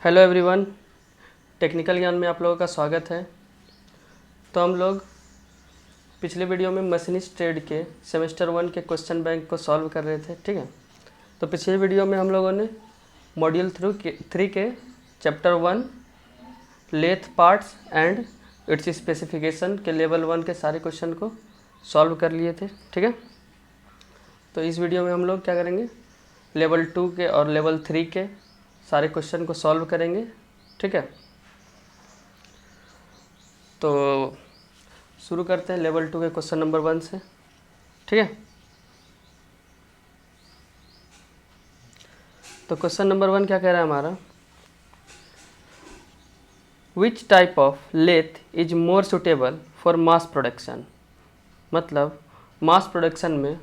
Hello everyone, technical ज्ञान में आप लोगों का स्वागत है। तो हम लोग पिछले वीडियो में मशीनिस्ट ट्रेड के सेमेस्टर 1 के क्वेश्चन बैंक को सॉल्व कर रहे थे, ठीक है। तो पिछले वीडियो में हम लोगों ने मॉड्यूल 3 के chapter 1 lathe parts and its specification के लेवल 1 के सारे क्वेश्चन को सॉल्व कर लिए थे, ठीक है। तो इस वीडियो में हम लोग क्या करेंगे, लेवल 2 के और लेवल 3 के सारे क्वेश्चन को सॉल्व करेंगे, ठीक है। तो शुरू करते हैं लेवल 2 के क्वेश्चन नंबर 1 से, ठीक है। तो क्वेश्चन नंबर 1 क्या कह रहा है हमारा, which type of lathe is more suitable for mass production. मतलब मास प्रोडक्शन में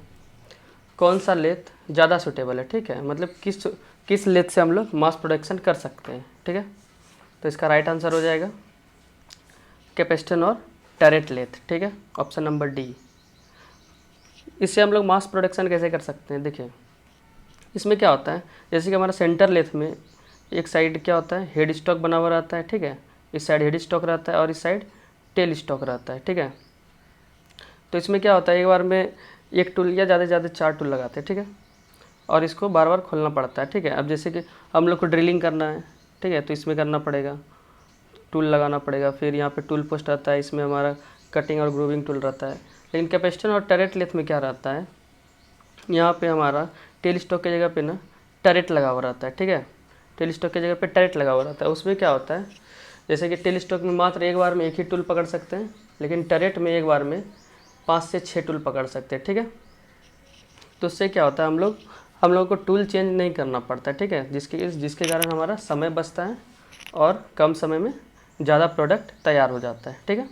कौन सा लेथ ज़्यादा सुटेबल है, ठीक है। मतलब किस लेथ से हम लोग मास प्रोडक्शन कर सकते हैं, ठीक है। तो इसका राइट आंसर हो जाएगा कैपेस्टन और टरेट लेथ, ठीक है, ऑप्शन नंबर डी। इससे हम लोग मास प्रोडक्शन कैसे कर सकते हैं, देखिए इसमें क्या होता है, जैसे कि हमारा सेंटर लेथ में एक साइड क्या होता है, हेड स्टॉक बना हुआ रहता है, ठीक है। इस साइड हेड स्टॉक रहता है और इस साइड टेल स्टॉक रहता है, ठीक है। तो इसमें क्या होता है, एक बार में एक टूल या ज़्यादा से ज़्यादा 4 टूल लगाते हैं, ठीक है। और इसको बार बार खोलना पड़ता है, ठीक है। अब जैसे कि हम लोग को ड्रिलिंग करना है, ठीक है, तो इसमें करना पड़ेगा, टूल लगाना पड़ेगा। फिर यहाँ पे टूल पोस्ट रहता है, इसमें हमारा कटिंग और ग्रूविंग टूल रहता है। लेकिन कैपेस्टन और टरेट लेथ में क्या रहता है, यहाँ पे हमारा टेल स्टॉक की जगह पे ना टरेट लगा हुआ रहता है, ठीक है। टेल स्टॉक की जगह पे टरेट लगा हुआ रहता है। उसमें क्या होता है, जैसे कि टेल स्टॉक में मात्र एक बार में एक ही टूल पकड़ सकते हैं, लेकिन टरेट में एक बार में 5 से 6 टूल पकड़ सकते हैं, ठीक है। तो उससे क्या होता है, हम लोगों को टूल चेंज नहीं करना पड़ता है, ठीक है, जिसके कारण हमारा समय बचता है और कम समय में ज़्यादा प्रोडक्ट तैयार हो जाता है, ठीक है।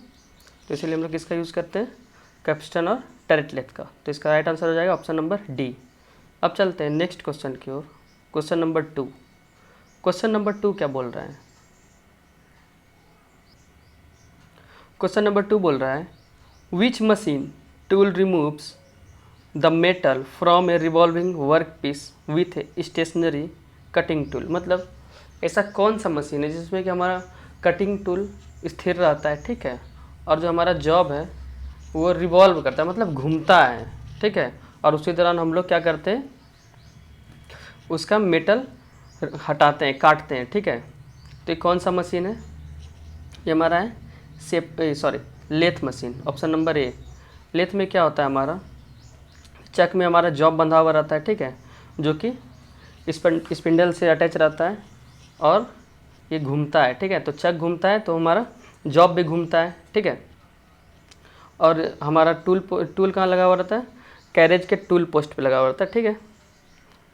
तो इसीलिए हम लोग किसका यूज़ करते हैं, कैपेस्टन और टरेट लेथ का। तो इसका राइट आंसर हो जाएगा ऑप्शन नंबर डी। अब चलते हैं नेक्स्ट क्वेश्चन की ओर, क्वेश्चन नंबर 2। क्वेश्चन नंबर 2 क्या बोल रहा है, क्वेश्चन नंबर 2 बोल रहा है, which machine tool removes the metal from a revolving work piece with a stationary cutting tool. मतलब ऐसा कौन सा मशीन है जिसमें कि हमारा कटिंग टूल स्थिर रहता है, ठीक है, और जो हमारा जॉब है वो रिवॉल्व करता है, मतलब घूमता है, ठीक है। और उसी दौरान हम लोग क्या करते हैं, उसका मेटल हटाते हैं, काटते हैं, ठीक है। तो ये कौन सा मशीन है, ये हमारा है lathe machine, option number A. Lathe में क्या होता है, हमारा चक में हमारा जॉब बंधा हुआ रहता है, ठीक है, जो कि स्पिंडल से अटैच रहता है और ये घूमता है, ठीक है। तो चक घूमता है तो हमारा जॉब भी घूमता है, ठीक है। और हमारा टूल कहाँ लगा हुआ रहता है, कैरेज के टूल पोस्ट पे लगा हुआ रहता है, ठीक है।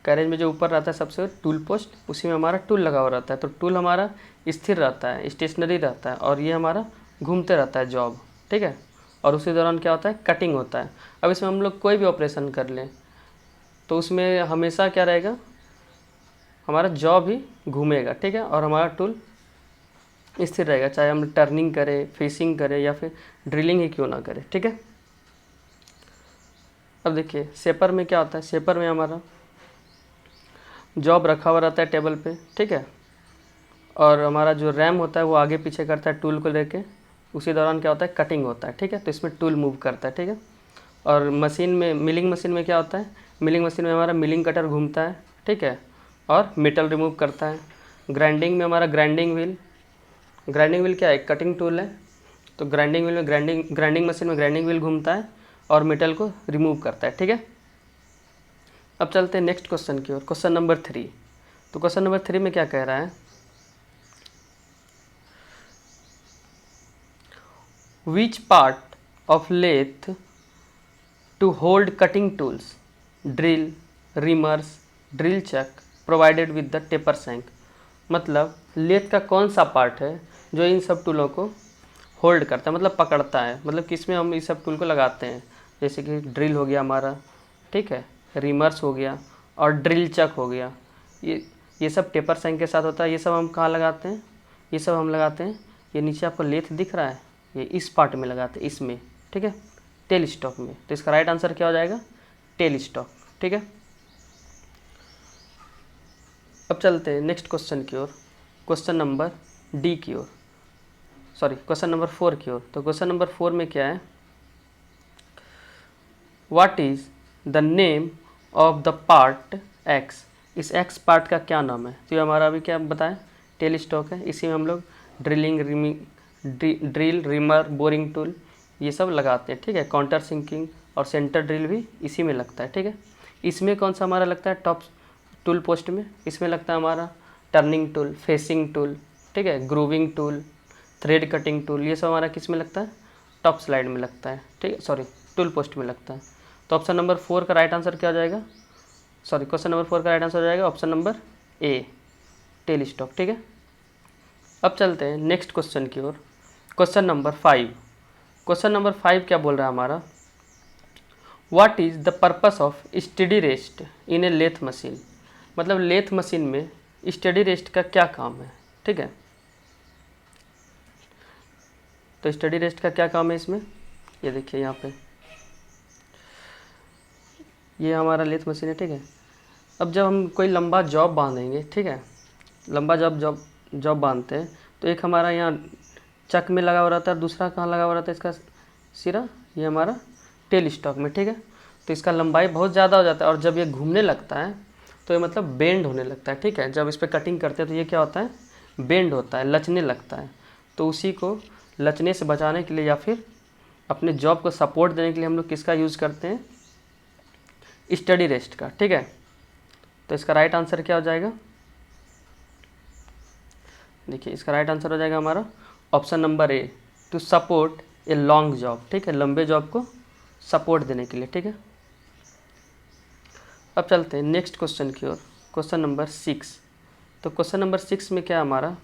कैरेज में जो ऊपर रहता है सबसे टूल पोस्ट, उसी में हमारा टूल लगा हुआ रहता है। तो टूल हमारा स्थिर रहता है, स्टेशनरी रहता है, और ये हमारा घूमते रहता है जॉब, ठीक है। और उसी दौरान क्या होता है, कटिंग होता है। अब इसमें हम लोग कोई भी ऑपरेशन कर लें तो उसमें हमेशा क्या रहेगा, हमारा जॉब ही घूमेगा, ठीक है, और हमारा टूल स्थिर रहेगा, चाहे हम टर्निंग करें, फेसिंग करें या फिर ड्रिलिंग ही क्यों ना करें, ठीक है। अब देखिए शेपर में क्या होता है, शेपर में हमारा जॉब रखा हुआ रहता है टेबल पे, ठीक है, और हमारा जो रैम होता है वो आगे पीछे करता है टूल को लेके। उसी दौरान क्या होता है, कटिंग होता है, ठीक है। तो इसमें टूल मूव करता है, ठीक है। और मशीन में, मिलिंग मशीन में क्या होता है, मिलिंग मशीन में हमारा मिलिंग कटर घूमता है, ठीक है, और मेटल रिमूव करता है। ग्राइंडिंग में हमारा ग्राइंडिंग व्हील क्या है, कटिंग टूल है। तो ग्राइंडिंग व्हील में ग्राइंडिंग मशीन में ग्राइंडिंग व्हील घूमता है और मेटल को रिमूव करता है, ठीक है। अब चलते हैं नेक्स्ट क्वेश्चन की ओर, क्वेश्चन नंबर 3। तो क्वेश्चन नंबर 3 में क्या कह रहा है, which part of lathe to hold cutting tools, drill, reamers, drill chuck provided with the taper shank. मतलब लेथ का कौन सा पार्ट है जो इन सब टूलों को होल्ड करता है, मतलब पकड़ता है, मतलब किसमें हम इस सब टूल को लगाते हैं। जैसे कि ड्रिल हो गया हमारा, ठीक है, रिमर्स हो गया और ड्रिल चक हो गया। ये सब टेपर सैंक के साथ होता है। ये सब हम कहाँ लगाते हैं, ये सब हम लगाते हैं, ये नीचे आपको लेथ दिख रहा है, ये इस पार्ट में लगाते हैं, इसमें, ठीक है, टेल स्टॉक में। तो इसका राइट आंसर क्या हो जाएगा, टेल स्टॉक, ठीक है। अब चलते हैं नेक्स्ट क्वेश्चन की ओर, क्वेश्चन नंबर डी की ओर, सॉरी क्वेश्चन नंबर 4 की ओर। तो क्वेश्चन नंबर 4 में क्या है, what is the name of the part x, इस एक्स पार्ट का क्या नाम है। तो ये हमारा अभी क्या बताएं, टेल स्टॉक है। इसी में हम लोग ड्रिल, रिमर, बोरिंग टूल ये सब लगाते हैं, ठीक है। काउंटर सिंकिंग और सेंटर ड्रिल भी इसी में लगता है, ठीक है। इसमें कौन सा हमारा लगता है, टॉप टूल पोस्ट में, इसमें लगता है हमारा टर्निंग टूल, फेसिंग टूल, ठीक है, grooving tool, thread cutting tool, ये सब हमारा किस में लगता है, टॉप स्लाइड में लगता है, ठीक है, सॉरी टूल पोस्ट में लगता है। तो ऑप्शन नंबर 4 का राइट आंसर क्या हो जाएगा, सॉरी क्वेश्चन नंबर 4 का राइट आंसर हो जाएगा option number A, tail stock, ठीक है। अब चलते हैं नेक्स्ट क्वेश्चन की ओर, क्वेश्चन नंबर 5। क्वेश्चन नंबर 5 क्या बोल रहा है हमारा, what is the purpose of study rest in a lathe machine, मतलब लेथ मशीन में स्टडी रेस्ट का क्या काम है, ठीक है। तो स्टडी रेस्ट का क्या काम है इसमें, ये देखिए यहाँ पे ये हमारा लेथ मशीन है, ठीक है। अब जब हम कोई लंबा जॉब बांधेंगे, ठीक है, लंबा जॉब बांधते हैं तो एक हमारा यहाँ चक में लगा हुआ रहता है, दूसरा कहाँ लगा हुआ रहता है इसका सिरा, ये हमारा टेल स्टॉक में, ठीक है। तो इसका लंबाई बहुत ज़्यादा हो जाता है और जब ये घूमने लगता है तो ये मतलब बेंड होने लगता है, ठीक है। जब इस पर कटिंग करते हैं तो ये क्या होता है, बेंड होता है, लचने लगता है। तो उसी को लचने से बचाने के लिए या फिर अपने जॉब को सपोर्ट देने के लिए हम लोग किसका यूज़ करते हैं, स्टडी रेस्ट का, ठीक है। तो इसका राइट आंसर क्या हो जाएगा, देखिए इसका राइट आंसर हो जाएगा हमारा option number A, to support a long job, ठीक है, लंबे जॉब को सपोर्ट देने के लिए, ठीक है। अब चलते हैं नेक्स्ट क्वेश्चन की ओर, क्वेश्चन नंबर 6। तो क्वेश्चन नंबर 6 में क्या हमारा,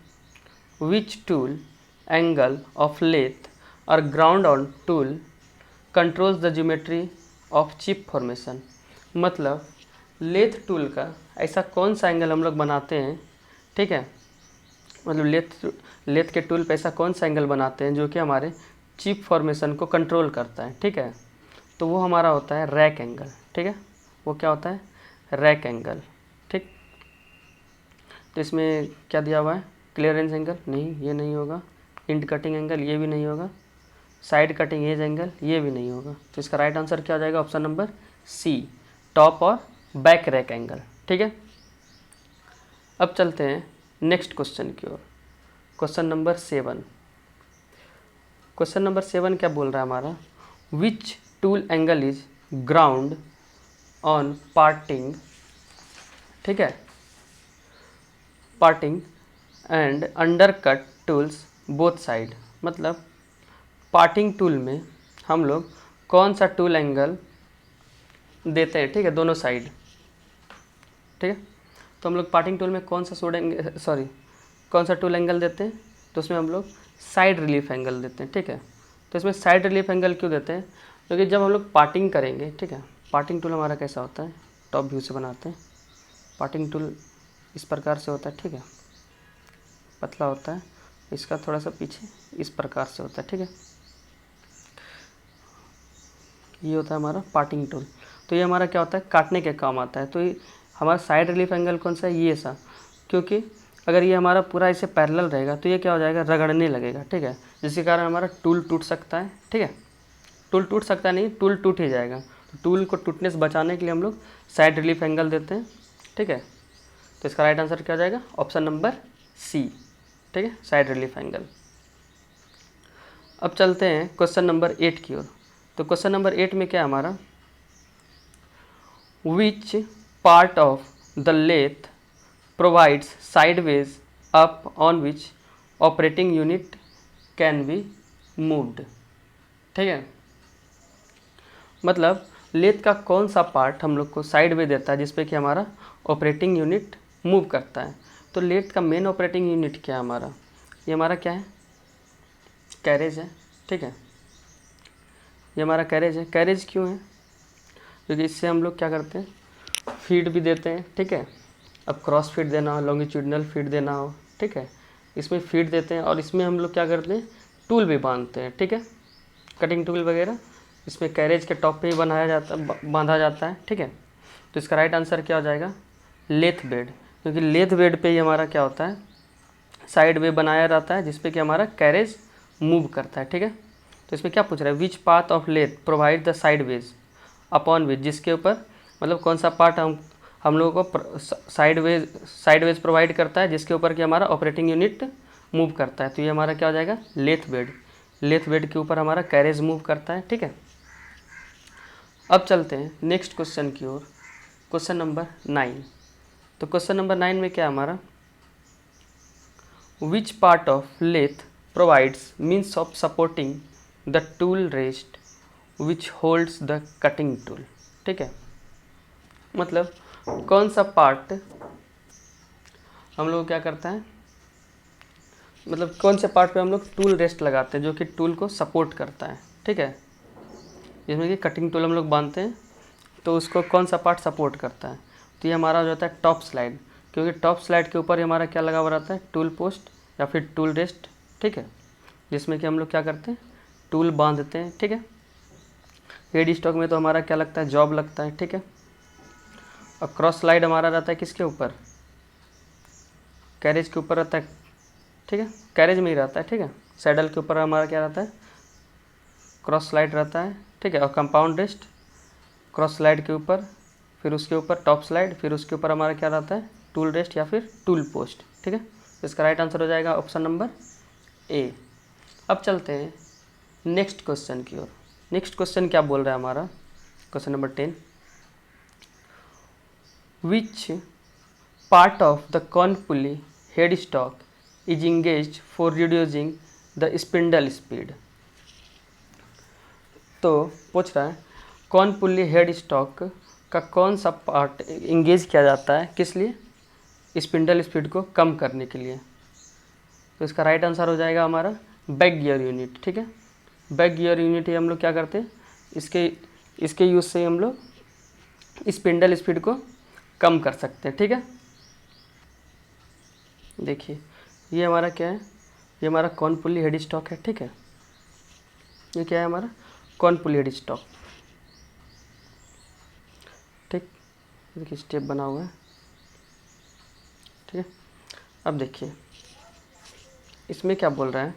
which tool angle of lathe और ground on tool controls the geometry of chip formation, मतलब लेथ टूल का ऐसा कौन सा एंगल हम लोग बनाते हैं, ठीक है, मतलब लेथ के टूल पे ऐसा कौन सा एंगल बनाते हैं जो कि हमारे चिप फॉर्मेशन को कंट्रोल करता है, ठीक है। तो वो हमारा होता है रैक एंगल, ठीक है, वो क्या होता है, रैक एंगल, ठीक। तो इसमें क्या दिया हुआ है, क्लियरेंस एंगल, नहीं ये नहीं होगा, इंड कटिंग एंगल ये भी नहीं होगा, साइड कटिंग एज एंगल ये भी नहीं होगा। तो इसका राइट आंसर क्या हो जाएगा, ऑप्शन नंबर सी, टॉप और बैक रैक एंगल, ठीक है। अब चलते हैं नेक्स्ट क्वेश्चन की ओर, क्वेश्चन नंबर 7। क्वेश्चन नंबर 7 क्या बोल रहा है हमारा, which tool angle is ground on parting, ठीक है, parting and under cut tools both side, मतलब पार्टिंग टूल में हम लोग कौन सा टूल एंगल देते हैं, ठीक है, दोनों साइड, ठीक है। तो हम लोग पार्टिंग टूल में कौन सा टूल एंगल देते हैं, तो उसमें हम लोग साइड रिलीफ एंगल देते हैं, ठीक है। तो इसमें साइड रिलीफ एंगल क्यों देते हैं, क्योंकि जब हम लोग पार्टिंग करेंगे, ठीक है, पार्टिंग टूल हमारा कैसा होता है, टॉप व्यू से बनाते हैं, पार्टिंग टूल इस प्रकार से होता है, ठीक है, पतला होता है, इसका थोड़ा सा पीछे इस प्रकार से होता है, ठीक है, ये होता है हमारा पार्टिंग टूल। तो ये हमारा क्या होता है, काटने के काम आता है। तो ये हमारा साइड रिलीफ एंगल कौन सा है, ये सा, क्योंकि अगर ये हमारा पूरा ऐसे पैरेलल रहेगा तो ये क्या हो जाएगा, रगड़ने लगेगा, ठीक है, जिसके कारण हमारा टूल टूट सकता है, ठीक है, टूल टूट सकता नहीं, टूल टूट ही जाएगा। तो टूल को टूटने से बचाने के लिए हम लोग साइड रिलीफ एंगल देते हैं, ठीक है। तो इसका राइट आंसर क्या हो जाएगा, ऑप्शन नंबर सी, ठीक है, साइड रिलीफ एंगल। अब चलते हैं क्वेश्चन नंबर 8 की ओर। तो क्वेश्चन नंबर 8 में क्या है हमारा, which part of the lathe provides sideways up on which operating unit can be moved, ठीक है, मतलब लेथ का कौन सा पार्ट हम लोग को साइड वे देता है जिसपे कि हमारा ऑपरेटिंग यूनिट मूव करता है। तो लेथ का मेन ऑपरेटिंग यूनिट क्या है हमारा, ये हमारा क्या है, कैरेज है, ठीक है, ये हमारा कैरेज है। कैरेज क्यों है, क्योंकि इससे हम लोग क्या करते हैं, फीड भी देते हैं, ठीक है। अब क्रॉस फीड देना हो, लॉन्गिट्यूडनल फीड देना हो, ठीक है, इसमें फीड देते हैं और इसमें हम लोग क्या करते हैं, टूल भी बांधते हैं, ठीक है, कटिंग टूल वगैरह इसमें कैरेज के टॉप पे ही बांधा जाता है, ठीक है। तो इसका राइट आंसर क्या हो जाएगा, लेथ बेड, क्योंकि लेथ बेड पे ही हमारा क्या होता है, साइड वे बनाया रहता है जिसपे कि हमारा कैरेज मूव करता है, ठीक है। तो इसमें क्या पूछ रहा है, which path of lathe provide the sideways upon which, जिसके ऊपर मतलब कौन सा पार्ट हम लोगों को साइड वेज प्रोवाइड करता है जिसके ऊपर कि हमारा ऑपरेटिंग यूनिट मूव करता है। तो ये हमारा क्या हो जाएगा, लेथ बेड के ऊपर हमारा कैरेज मूव करता है, ठीक है। अब चलते हैं नेक्स्ट क्वेश्चन की ओर, क्वेश्चन नंबर 9। तो क्वेश्चन नंबर 9 में क्या हमारा, which part of lathe provides means of supporting the tool rest which holds the cutting tool, ठीक है। मतलब कौन सा पार्ट हम लोग क्या करता है, मतलब कौन से पार्ट पे हम लोग टूल रेस्ट लगाते हैं जो कि टूल को सपोर्ट करता है, ठीक है। जिसमें कि कटिंग टूल हम लोग बांधते हैं तो उसको कौन सा पार्ट सपोर्ट करता है, तो ये हमारा हो जाता है टॉप स्लाइड, क्योंकि टॉप स्लाइड के ऊपर हमारा क्या लगा हुआ रहता है, टूल पोस्ट या फिर टूल रेस्ट, ठीक है। जिसमें कि हम लोग क्या करते हैं, टूल बांधते हैं, ठीक है। हेड स्टॉक में तो हमारा क्या लगता है, जॉब लगता है, ठीक है। और क्रॉस स्लाइड हमारा रहता है किसके ऊपर, कैरेज के ऊपर रहता है, ठीक है। कैरेज में ही रहता है, ठीक है। सैडल के ऊपर हमारा क्या रहता है, क्रॉस स्लाइड रहता है, ठीक है। और कंपाउंड रेस्ट क्रॉस स्लाइड के ऊपर, फिर उसके ऊपर टॉप स्लाइड, फिर उसके ऊपर हमारा क्या रहता है, टूल रेस्ट या फिर टूल पोस्ट, ठीक है। इसका राइट आंसर हो जाएगा ऑप्शन नंबर ए। अब चलते हैं नेक्स्ट क्वेश्चन की ओर। नेक्स्ट क्वेश्चन क्या बोल रहा है हमारा, question number 10, which part of the corn pulley head stock is engage for reducing the spindle speed. तो पूछ रहा है कॉर्न पुली हेड स्टॉक का कौन सा पार्ट इंगेज किया जाता है, किस लिए, स्पिंडल स्पीड को कम करने के लिए। तो इसका राइट आंसर हो जाएगा हमारा बैक गियर यूनिट, ठीक है। बैक गियर यूनिट ही हम लोग क्या करते हैं, इसके यूज़ से हम लोग स्पिंडल स्पीड को कम कर सकते हैं, ठीक है। देखिए ये हमारा क्या है, ये हमारा कॉर्न पुली हेड स्टॉक है, ठीक है। ये क्या है हमारा कॉर्न पुली हेड स्टॉक, ठीक। देखिए स्टेप बना हुआ है, ठीक है। अब देखिए इसमें क्या बोल रहा है,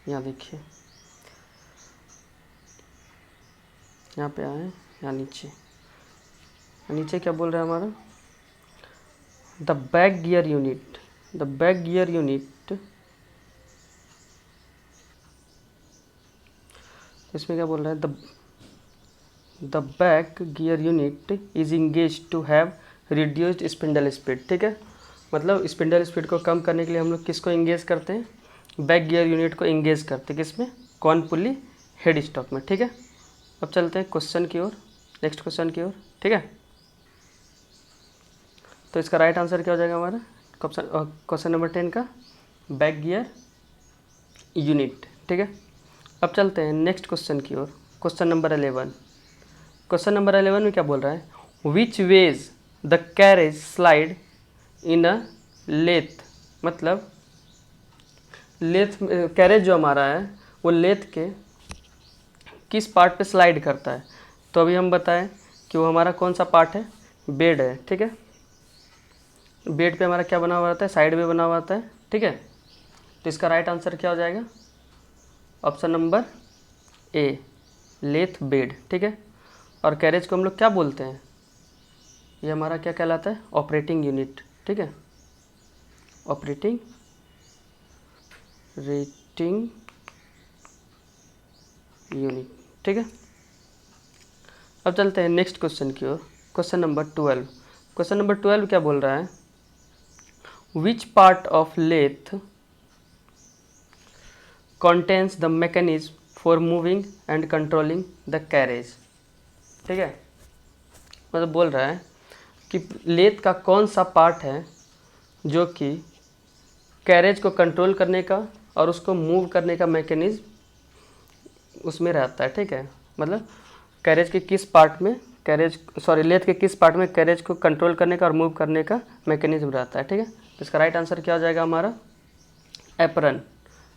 यहाँ देखिए, यहाँ पे आए, यहाँ नीचे, नीचे क्या बोल रहा है हमारा, the back gear unit, the back gear unit, इसमें क्या बोल रहा है, the back gear unit is engage to have reduced spindle speed, ठीक है। मतलब स्पिंडल स्पीड को कम करने के लिए हम लोग किसको इंगेज करते हैं, बैक गियर यूनिट को इंगेज करते हैं, किसमें, कॉर्न पुली हेड स्टॉक में, ठीक है। अब चलते हैं क्वेश्चन की ओर, नेक्स्ट क्वेश्चन की ओर, ठीक है। तो इसका राइट आंसर क्या हो जाएगा हमारा, क्वेश्चन नंबर 10 का बैक गियर यूनिट, ठीक है। अब चलते हैं नेक्स्ट क्वेश्चन की ओर, क्वेश्चन नंबर 11। क्वेश्चन नंबर 11 में क्या बोल रहा है, which ways the carriage slide in a lathe. मतलब लेथ, कैरेज जो हमारा है वो लेथ के किस पार्ट पे स्लाइड करता है। तो अभी हम बताएं कि वो हमारा कौन सा पार्ट है, बेड है, ठीक है। बेड पे हमारा क्या बना हुआ रहता है, साइड में बना हुआ रहता है, ठीक है। तो इसका राइट आंसर क्या हो जाएगा, option number A, lathe bed, ठीक है। और कैरेज को हम लोग क्या बोलते हैं, ये हमारा क्या कहलाता है, ऑपरेटिंग यूनिट, ठीक है। ऑपरेटिंग रेटिंग यूनिट, ठीक है। अब चलते हैं नेक्स्ट क्वेश्चन की ओर, क्वेश्चन नंबर 12। क्वेश्चन नंबर 12 क्या बोल रहा है, which part of lathe contains the mechanism for moving and controlling the carriage, ठीक है। मतलब बोल रहा है कि लेथ का कौन सा पार्ट है जो कि कैरेज को कंट्रोल करने का और उसको मूव करने का मैकेनिज्म उसमें रहता है, ठीक है। मतलब कैरेज के किस पार्ट में लेथ के किस पार्ट में कैरेज को कंट्रोल करने का और मूव करने का मैकेनिज्म रहता है, ठीक है। तो इसका राइट आंसर क्या हो जाएगा हमारा, एप्रन।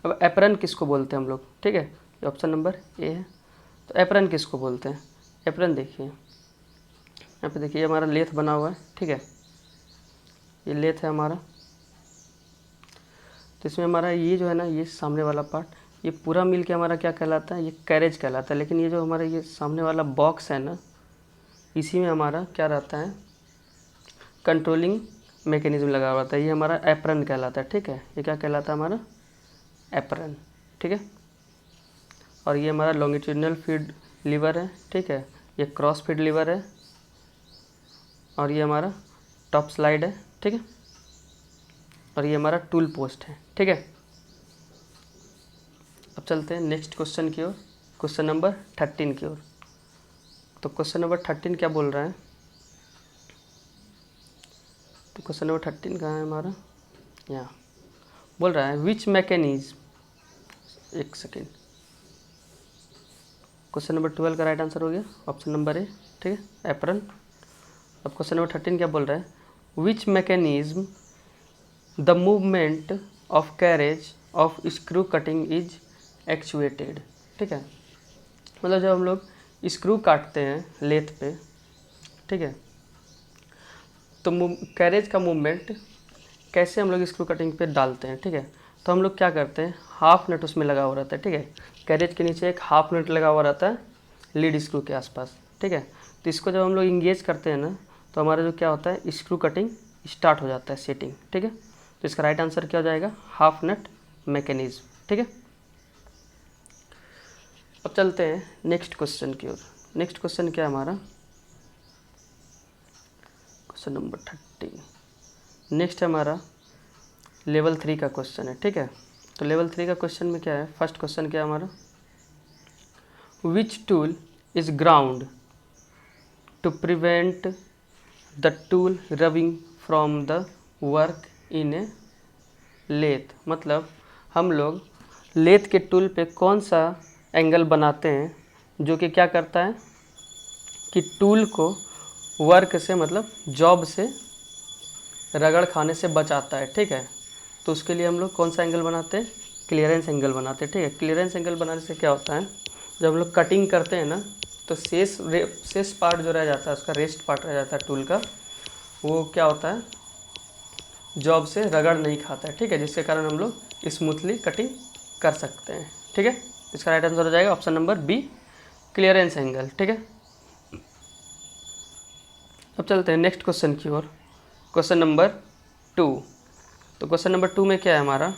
अब एप्रन किसको बोलते हैं हम लोग, ठीक है, ये ऑप्शन नंबर ए है। तो एप्रन किसको बोलते हैं, एप्रन देखिए यहाँ पे देखिए हमारा लेथ बना हुआ है, ठीक है। ये लेथ है हमारा। तो इसमें हमारा ये जो है ना, ये सामने वाला पार्ट, ये पूरा मिल के हमारा क्या कहलाता है, ये कैरेज कहलाता है। लेकिन ये जो हमारा ये सामने वाला बॉक्स है ना, इसी में हमारा क्या रहता है, कंट्रोलिंग मैकेनिज्म लगा हुआ रहता है। ये हमारा एप्रन कहलाता है, ठीक है। ये क्या कहलाता है, हमारा एप्रन, ठीक है। और ये हमारा लॉन्गिट्यूडनल फीड लीवर है, ठीक है। ये क्रॉस फीड लीवर है, और ये हमारा टॉप स्लाइड है, ठीक है। और ये हमारा टूल पोस्ट है, ठीक है। अब चलते हैं नेक्स्ट क्वेश्चन की ओर, क्वेश्चन नंबर 13 की ओर। तो क्वेश्चन नंबर 13 क्या बोल रहा है, तो क्वेश्चन नंबर 13 कहाँ है हमारा, यहाँ बोल रहा है विच मैकेनिज्म, एक सेकेंड, क्वेश्चन नंबर 12 का राइट आंसर हो गया ऑप्शन नंबर ए, ठीक है, एप्रन। अब क्वेश्चन नंबर 13 क्या बोल रहा है, which mechanism the movement of carriage of screw cutting is actuated, ठीक है। मतलब जब हम लोग स्क्रू काटते हैं लेथ पे, ठीक है, तो कैरेज का मूवमेंट कैसे हम लोग स्क्रू कटिंग पे डालते हैं, ठीक है। तो हम लोग क्या करते हैं, हाफ नट उसमें लगा हुआ रहता है, ठीक है। कैरेज के नीचे एक हाफ नट लगा हुआ रहता है लीड स्क्रू के आसपास, ठीक है। तो इसको जब हम लोग इंगेज करते हैं ना, तो हमारा जो क्या होता है, स्क्रू कटिंग स्टार्ट हो जाता है, सेटिंग, ठीक है। तो इसका राइट आंसर क्या हो जाएगा, हाफ नट मैकेनिज्म, ठीक है। अब चलते हैं नेक्स्ट क्वेश्चन की ओर। नेक्स्ट क्वेश्चन क्या है हमारा, क्वेश्चन नंबर 13। नेक्स्ट है हमारा लेवल 3 का क्वेश्चन है, ठीक है। तो लेवल 3 का क्वेश्चन में क्या है, फर्स्ट क्वेश्चन क्या है हमारा, which tool is ground to prevent the tool rubbing from the work in a lathe. मतलब हम लोग लेथ के टूल पे कौन सा एंगल बनाते हैं जो कि क्या करता है कि टूल को वर्क से, मतलब जॉब से रगड़ खाने से बचाता है, ठीक है। तो उसके लिए हम लोग कौन सा एंगल बनाते हैं, क्लियरेंस एंगल बनाते हैं, ठीक है। क्लियरेंस एंगल बनाने से क्या होता है, जब हम लोग कटिंग करते हैं ना, तो शेष पार्ट जो रह जाता है, उसका रेस्ट पार्ट रह जाता है टूल का, वो क्या होता है, जॉब से रगड़ नहीं खाता है, ठीक है। जिसके कारण हम लोग स्मूथली कटिंग कर सकते हैं, ठीक है। इसका राइट आंसर हो जाएगा option number B, clearance angle, ठीक है। अब चलते हैं नेक्स्ट क्वेश्चन की ओर, क्वेश्चन नंबर 2। तो क्वेश्चन नंबर 2 में क्या है हमारा,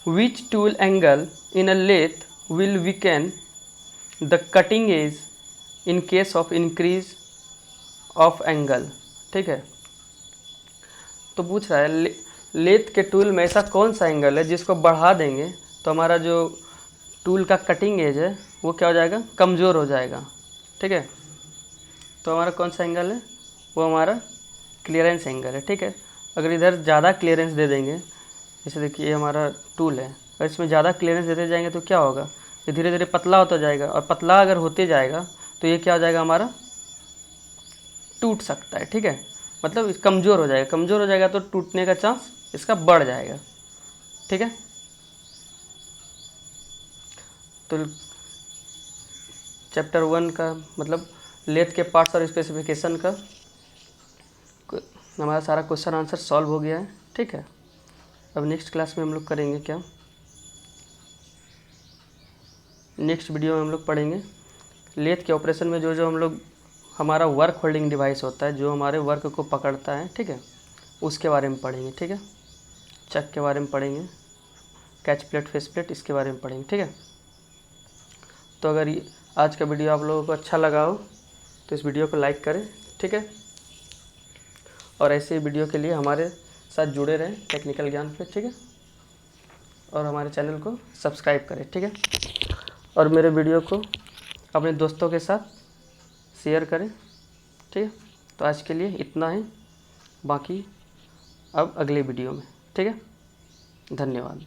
which tool angle in a lathe will weaken the cutting edge in case of increase of angle, ठीक है। तो पूछ रहा है लेथ के टूल में ऐसा कौन सा एंगल है जिसको बढ़ा देंगे तो हमारा जो टूल का कटिंग एज है वो क्या हो जाएगा, कमज़ोर हो जाएगा, ठीक है। तो हमारा कौन सा एंगल है, वो हमारा क्लियरेंस एंगल है, ठीक है। अगर इधर ज़्यादा क्लियरेंस दे देंगे, जैसे देखिए ये हमारा टूल है, अगर इसमें ज़्यादा क्लियरेंस देते जाएंगे तो क्या होगा, ये धीरे धीरे पतला होता जाएगा, और पतला अगर होते जाएगा तो ये क्या हो जाएगा, हमारा टूट सकता है, ठीक है। मतलब कमज़ोर हो जाएगा, कमज़ोर हो जाएगा तो टूटने का चांस इसका बढ़ जाएगा, ठीक है। तो चैप्टर 1 का मतलब लेथ के पार्ट्स और स्पेसिफिकेशन का हमारा सारा क्वेश्चन आंसर सॉल्व हो गया है, ठीक है। अब नेक्स्ट क्लास में हम लोग करेंगे क्या, नेक्स्ट वीडियो में हम लोग पढ़ेंगे लेथ के ऑपरेशन में जो जो हम लोग हमारा वर्क होल्डिंग डिवाइस होता है, जो हमारे वर्क को पकड़ता है, ठीक है, उसके बारे में पढ़ेंगे, ठीक है। चक के बारे में पढ़ेंगे, कैच प्लेट, फेस प्लेट, इसके बारे में पढ़ेंगे, ठीक है। तो अगर आज का वीडियो आप लोगों को अच्छा लगा हो तो इस वीडियो को लाइक करें, ठीक है। और ऐसे ही वीडियो के लिए हमारे साथ जुड़े रहें टेक्निकल ज्ञान पे, ठीक है। और हमारे चैनल को सब्सक्राइब करें, ठीक है। और मेरे वीडियो को अपने दोस्तों के साथ शेयर करें, ठीक है। तो आज के लिए इतना ही, बाकी अब अगले वीडियो में, ठीक है। धन्यवाद।